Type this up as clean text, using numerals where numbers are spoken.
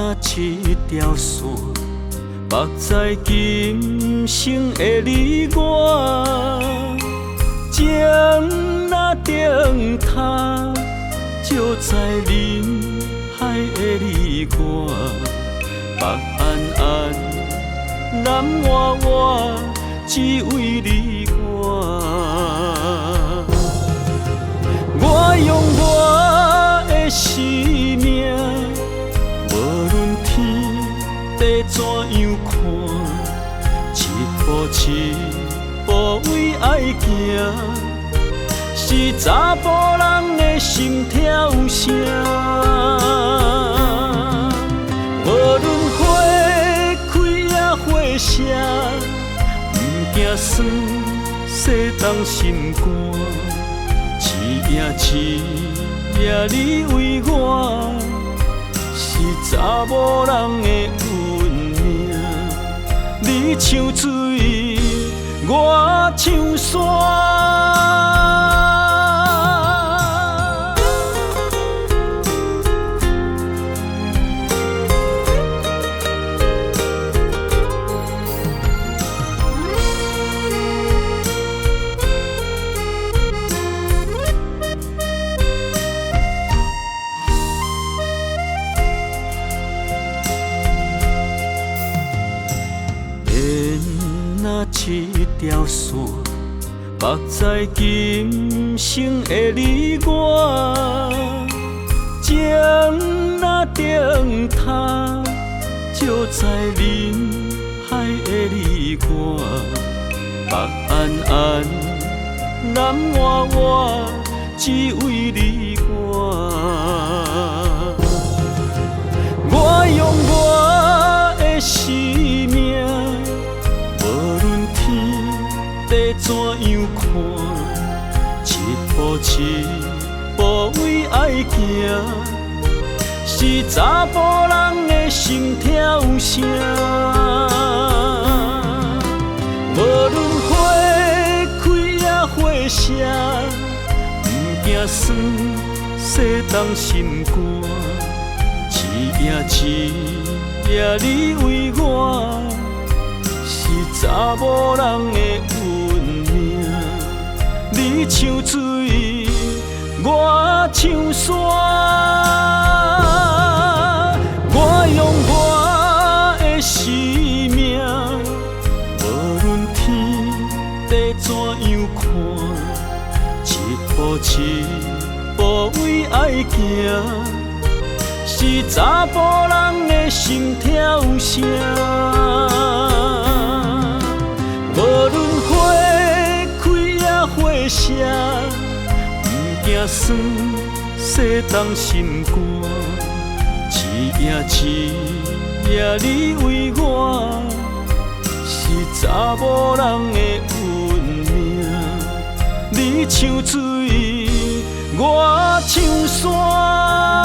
若一条线，目在今生的你我，情若灯塔，照在人海的你我，北暗暗，南弯弯，只为你我。我用我的生命，无论天地怎样看，一步一步为爱行，是查甫人的心跳声。无论花开也花谢，不惊酸洗冻心肝。一夜你为我，是查某人的运命。你像水，我像山。一条线，目在今生的你我，情若灯塔，照在人海的你我，北暗暗，南弯弯，只为你我。我用我的生命，地怎样看，一步一步为爱行，是查甫人的心跳声。无论花开也花谢，不惊酸洗冻心肝。一夜你为我，是查某人的运命。你像水，我像山。我用我的生命，无论天地怎样看，一步一步为爱行，是查甫人的心跳声。无论花开也花谢，不惊酸洗冻心肝。一夜你为我，是查某人的运命。你像水，我像山。